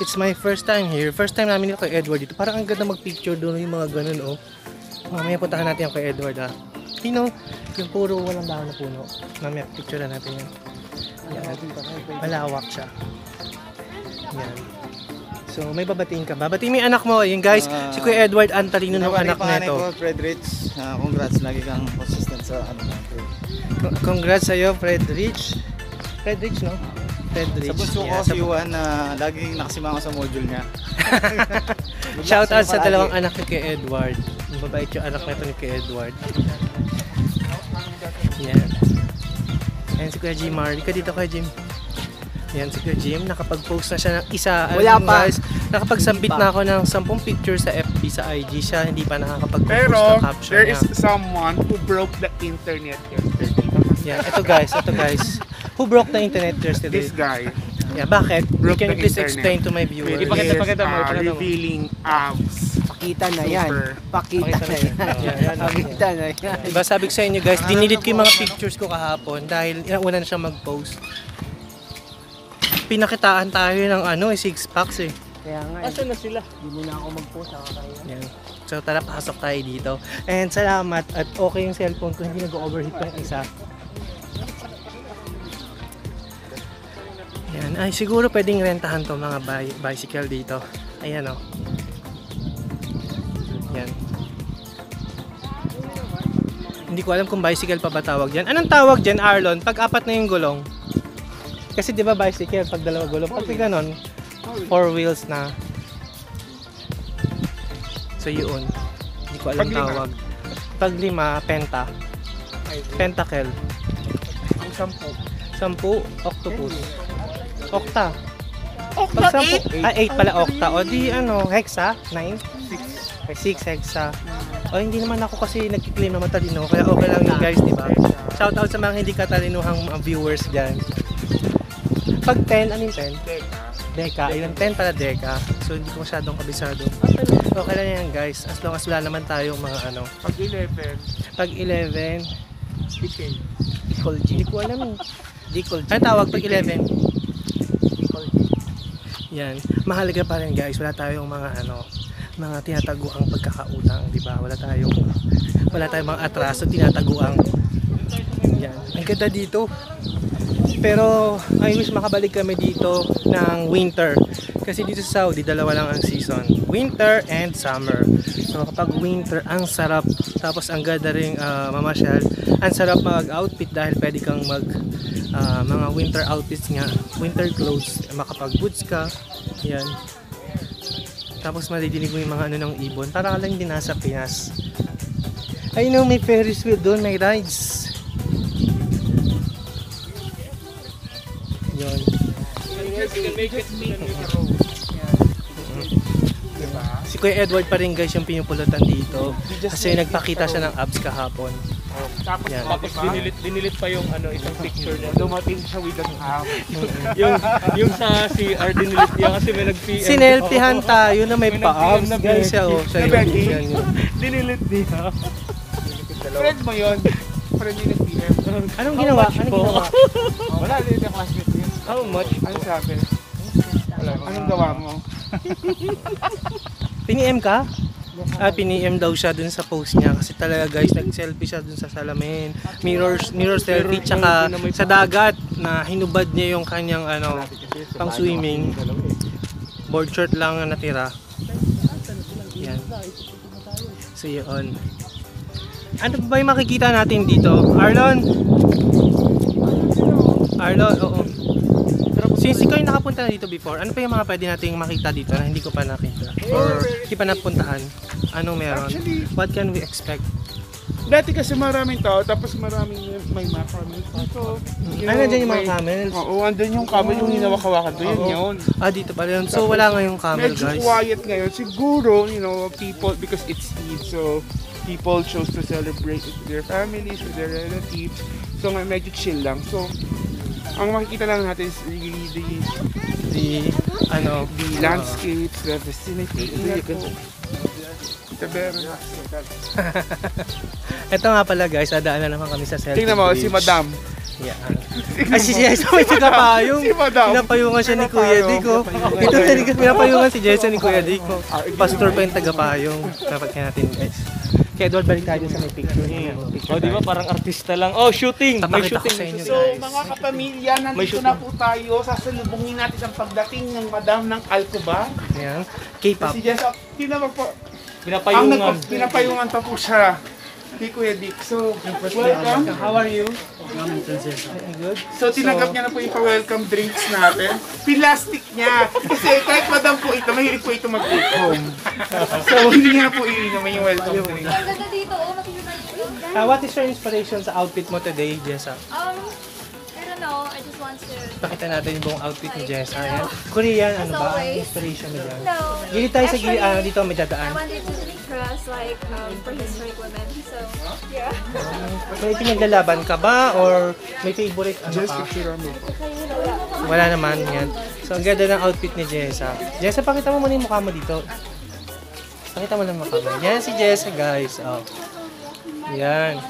it's my first time here. First time namin dito kay Edward dito. Parang ang ganda mag-picture doon yung mga ganun, oh. Mamaya puntahan natin yung kay Edward, ah. Yung puro walang dahon na puno. Mamaya picture na natin yan. Yan. Malawak siya. Yan. So, may babatiin ka. Babatiin mo yung anak mo. Yung guys, si Kuya Edward, ang talino ng anak na ito. Fred Rich. Congrats, lagi kang consistent sa ano natin. Congrats sa'yo, Fred Rich. Fred Rich, no? Fred Rich. Sa bunso ko, si Juan, laging nakasimama sa module niya. Shout out sa dalawang anak ni Kuya Edward. Mabait yung anak na ito ni Kuya Edward. Yan. Ayan si Kuya Jim. Ka dito, Kuya Jim. Yan si Kuya Jim. Nakapag-post na siya ng isa. Wala pa. Guys, nakapagsambit na ako ng 10 pictures sa FB, sa IG. Siya hindi pa nakakapag-post Pero, ng caption there niya. is someone who broke the internet yesterday. Yan. Ito guys. Who broke the internet yesterday? This guy. Yeah, bakit? Broke Can you the please internet. explain to my viewers? Pakita mo. Revealing abs. Pakita na yan. Super. Pakita na yan. Yan. Pakita na yan. Diba sabi ko sa inyo guys, dinilit ko yung mga pictures ko kahapon dahil una na siyang mag-post. Pinakitaan tayo ng 6 packs eh. Kaya nga, Asan na sila? hindi mo na ako mag-post. Yan. So tara, pasok tayo dito. And salamat at okay yung cellphone ko, hindi nag-overheat pa yung isa. Yan. Ay, siguro pwedeng rentahan to mga bicycle dito. Ayan o. Yan. Hindi ko alam kung bicycle pa ba tawag dyan. Anong tawag dyan, Arlon? Pag apat na yung gulong. Kasi di ba bicycle, pag dalawa gulong. Pag ganon, 4 wheels na. So yun. Hindi ko alam Pag lima. tawag. Pag 5, penta. Pentacle. Ang 10. 10, octopus. Octa. Octa, 8 pala octa. O di hexa? 9? 6 hexa. O hindi naman ako kasi nagkiklaim na matalino. Kaya okay lang yun guys, di ba? Shoutout sa mga hindi katalinuhang viewers dyan. Pag 10, ano yung 10? Deka. Yung 10 pala deka. So hindi ko masyadong kabisado. Okay lang yan guys. As long as wala naman tayong mga Pag 11. Pag 11, DK. hindi ko alam. Ano tawag pag 11? Yan. Mahalaga pa rin guys. Wala tayong mga mga tinataguang pagkakautang, di ba? Wala tayong mga atraso tinataguang. Yan. Ang ganda dito. Pero I wish makabalik kami dito ng winter. Kasi dito sa Saudi, dalawa lang ang season. Winter and summer. So kapag winter, ang sarap. Tapos ang ganda rin mamasyal. Ang sarap mag-outfit dahil pwede kang mga winter outfits nga. Winter clothes. Makapag-boots ka. Yan. Tapos madidinig mo yung mga ng ibon. Para lang din nasa Pinas. I know may Ferris wheel doon. May rides. Yun. Si Kuya Edward pa rin guys yung pinupulutan dito. Kasi nagpakita siya ng abs kahapon. Yan. Tapos dinilit pa yung isang picture niya. Dumating siya with an abs. yung sa CR dinilit niya kasi may nag-PM. Sinelfihan tayo na may May pa-abs. nag-PM na Guys siya oh. Siya yun. Dinilit niya. Friend mo yun. Friend niya nag-PM. Anong ginawa? Wala, din yung classmate niya. How much? Ano sabi? Wala. Anong gawa mo? Pini-M ka? Pini-M daw siya dun sa post niya kasi talaga guys nag-selfie siya dun sa salamin. Mirror selfie tsaka sa dagat na hinubad niya yung kanyang pang swimming. Board short lang ang natira. Yan. So yun. Ano ba yung makikita natin dito? Arlon, oo. Since ikaw yung nakapunta na dito before, ano pa yung mga pwede nating makita dito na hindi ko pa nakita? Or hindi pa napuntahan? Anong meron? Actually, What can we expect? dati kasi maraming tao, tapos maraming may mga camels dito. Ano dyan yung mga camels? Oo, andun yung camel yung hinawak-hawakan doon, yun. Dito pala yun. So wala ngayong camel Medyo guys. quiet ngayon. Siguro, people, because it's Eid, so people chose to celebrate with their families, with their relatives. So medyo chill lang. So, ang makikita lang natin is the landscapes, the vicinity. Ito nga pala guys, adaan na naman kami sa selfie Tingnan mo, bridge. si Madam. Yan. Ay, si Jessa may tagapayong. Si Madam. Pinapayungan siya ni Kuya Dick, oh. Ito talaga, pinapayungan si Jessa ni Kuya Dick, oh. Pastor pa yung tagapayong. Dapat kaya natin, guys. Kaya Edward, balik tayo sa may picture niya. Oh, di ba parang artista lang. Oh, shooting! May Papakita ko shooting. sa inyo, So guys. mga kapamilya, May nandito shoot na po tayo. Sasalubungin natin ang pagdating ng Madam ng Alcoba. Yan. K-pop. Si Jessa, Pinapayungan. pinapayungan pa po siya ni Kuya Dick. So, welcome. How are you? Good. So, tinanggap niya na po yung pa-welcome drinks natin. Pilastic niya. Kasi kahit madam po ito, mahilig po ito mag-take home. So, hindi niya na po iinom yung welcome drink. Ang ganda dito, oh, nakikita niyo yun. What is your inspiration sa outfit mo today, Jessa? I don't know, I just want to... Pakita natin yung buong outfit ni Jessa. Yan. Korean, ano ba? Ang always. inspiration mo dyan? No. Gili tayo sa gili, Actually, dito may I dadaan. wanted to be dressed like for historic women, so yeah. May pinaglalaban ka ba? Or may favorite ano ka? Wala naman yan. So, ang ganda ng outfit ni Jessa. Jessa, pakita mo muna yung mukha mo dito. Pakita mo lang mukha mo. Yan si Jessa, guys. Oh. Yan.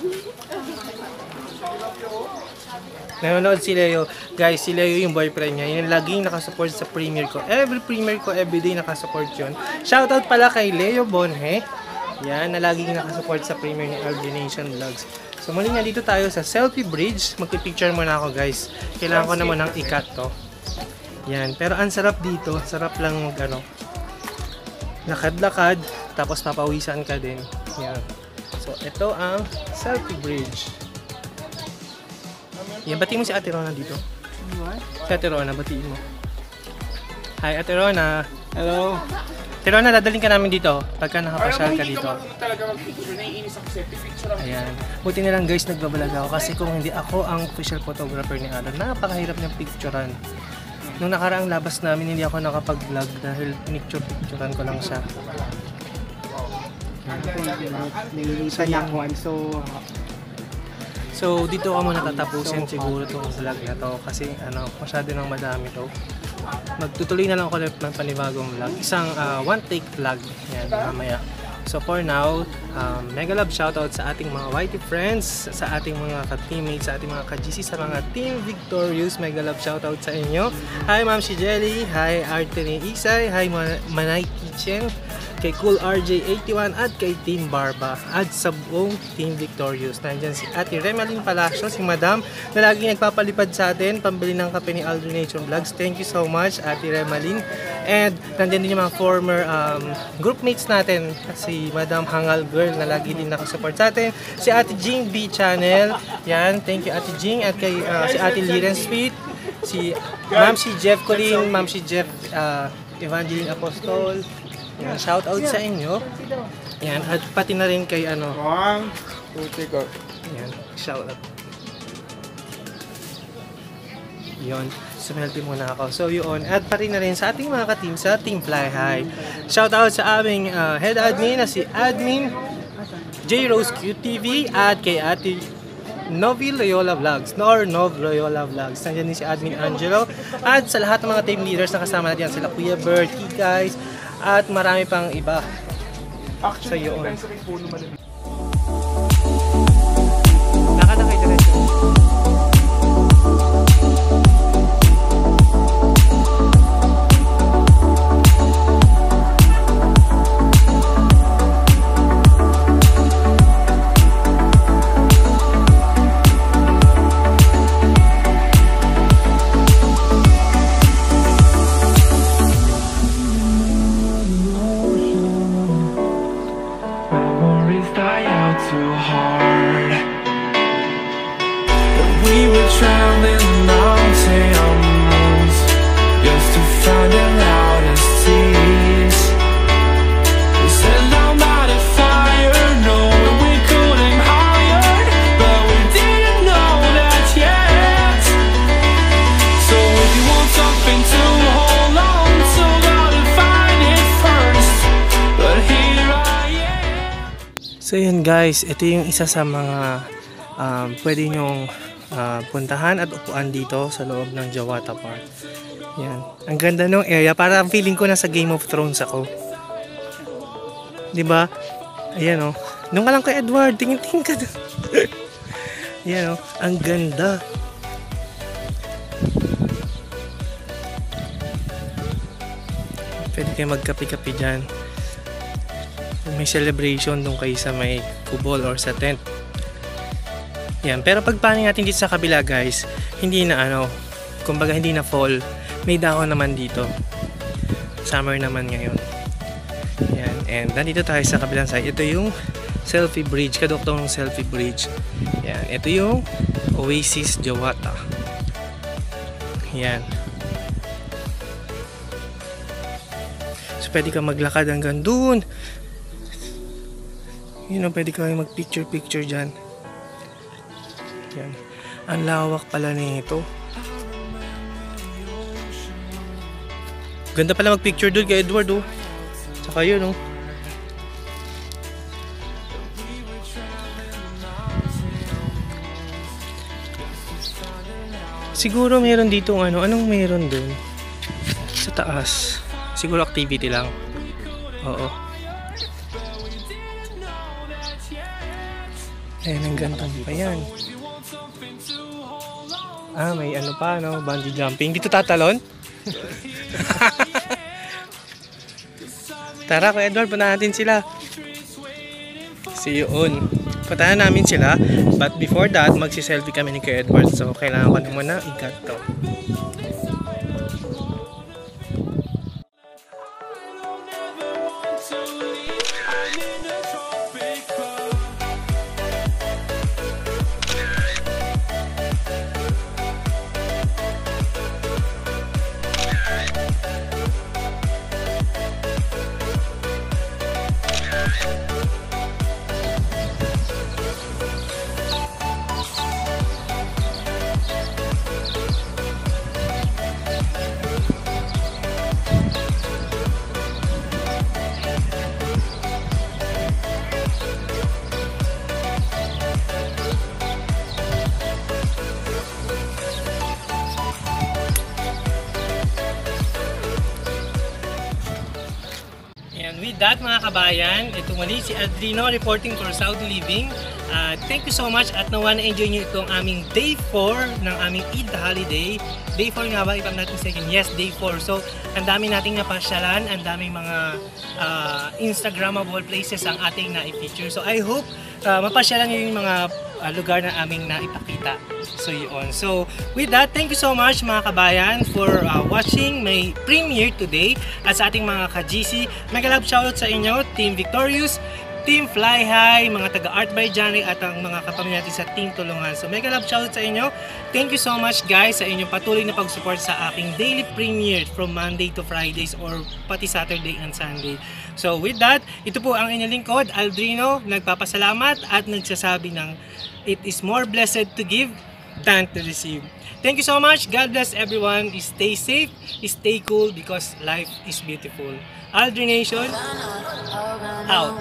Nanonood si Leo. Guys, si Leo yung boyfriend niya. Yung laging nakasupport sa premiere ko. Every premiere ko, everyday nakasupport yun. Shoutout pala kay Leo Bonhe. Yan, na laging nakasupport sa premiere ni RG Nation Vlogs. So muli nga dito tayo sa Selfie Bridge. Magpipicture muna ako, guys. Kailangan ko naman ng ikat to. Yan, pero ang sarap dito. Sarap lang mag ano. Lakad-lakad. Tapos papawisan ka din. Yan. So ito ang Selfie Bridge. Yan, batiin mo si Ate Rona dito. Si Ate Rona, batiin mo. Hi, Ate Rona. Hello. Ate Rona, dadaling ka namin dito pagka nakapasyal ka dito. Talaga mag-picture, naiinis ako sa picture ang Ayan. Buti na lang guys, nagbabalag ako kasi kung hindi ako ang official photographer ni Alan, napakahirap niyang picturean. Nung nakaraang labas namin, hindi ako nakapag-vlog dahil pinicture-picturean ko lang siya. Nililipan niya ako. I'm So, dito ko muna tatapusin siguro itong vlog na to kasi ano, masyado nang madami to. Magtutuloy na lang ako ulit ng panibagong vlog. Isang one take vlog. Yan, mamaya. So for now, mega love shoutout sa ating mga YT friends, sa ating mga ka-teammates, sa ating mga ka-GC, sa mga Team Victorious. Mega love shoutout sa inyo. Hi Ma'am si Jelly, hi Artene Isay, hi Manay Kitchen, kay Cool RJ81 at kay Team Barba at sa buong Team Victorious. Nandyan si Ate Remalyn Palacio, si Madam na laging nagpapalipad sa atin pambili ng kape ni Aldrin Nature Vlogs. Thank you so much Ate Remalyn. And nandyan din yung mga former groupmates natin, si Madam Hangal Girl na lagi din nakasupport sa atin, si Ate Jing B Channel, yan, thank you Ate Jing, at kay si Ate Liren Sweet, si Ma'am si Jeff Colin, Ma'am si Jeff Evangeline Apostol. Yan, shout out sa inyo. Yan, at pati na rin kay ano. Yan, shout out. Yun, sumelfie muna ako. So yun, at pati na rin sa ating mga ka-team sa Team Fly High. Shout out sa aming head admin na si Admin J Rose QTV at kay Ate Novi Loyola Vlogs, Nov Loyola Vlogs. Nandiyan din si Admin Angelo at sa lahat ng mga team leaders na kasama natin sila Kuya Bert, Kikais, at marami pang iba. So yun. Lakad na kayo diretso. Memories die out too hard. But we were traveling mountains just to find the loudest tears. We set down by the fire, knowing we couldn't hide, but we didn't know that yet. So if you want something to hold on to, gotta find it first. But here I am. So yun guys, ito yung isa sa mga pwede nyong puntahan at upuan dito sa loob ng Jawata Park. Yan. Ang ganda ng area, parang feeling ko nasa Game of Thrones ako. 'Di ba? Ayan oh. Nung ka lang kay Edward, tingin-tingin ka doon. Ayan oh, ang ganda. Pwede kayo magkape-kape dyan. May celebration doon kayo sa may kubol or sa tent. Yan. Pero pag paning natin dito sa kabila guys, hindi na kumbaga hindi na fall. May dahon naman dito. Summer naman ngayon. Yan. And nandito tayo sa kabilang side. Ito yung selfie bridge. Kadoktong selfie bridge. Yan. Ito yung Oasis Jawata. Yan. So pwede ka maglakad hanggang dun. Pwede ka mag-picture dyan. Yan. Ang lawak pala nito. Ganda pala mag-picture doon kay Edward, oh. Tsaka yun, oh. Siguro meron dito anong meron doon? Sa taas. Siguro activity lang. Oo. Ayan, ang ganda pa yan. May bungee jumping. Dito tatalon? Tara, Kuya Edward, punta natin sila. See you on. Puntahan namin sila. But before that, magsi-selfie kami ni Kuya Edward. So, kailangan ko na muna i-cut to. And with that mga kabayan, ito muli si Aldrino reporting for Saudi Living. Thank you so much at nawa na-enjoy nyo itong aming day 4 ng aming Eid holiday. Day 4 nga ba? Ipag natin second. Yes, day 4. So, ang dami nating napasyalan, ang daming mga Instagrammable places ang ating na-feature. So, I hope mapasyalan nyo yung mga lugar na aming naipakita. So, yun. So, with that, thank you so much mga kabayan for watching my premiere today. At sa ating mga ka-GC, mega love shoutout sa inyo, Team Victorious, Team Fly High, mga taga-Art by Johnny at ang mga kapamilya natin sa Team Tulungan. So mega love shoutout sa inyo. Thank you so much guys sa inyong patuloy na pag-support sa aking daily premiere from Monday to Fridays or pati Saturday and Sunday. So with that, ito po ang inyong lingkod, Aldrino, nagpapasalamat at nagsasabi ng it is more blessed to give than to receive. Thank you so much. God bless everyone. Stay safe, stay cool because life is beautiful. Aldrination out.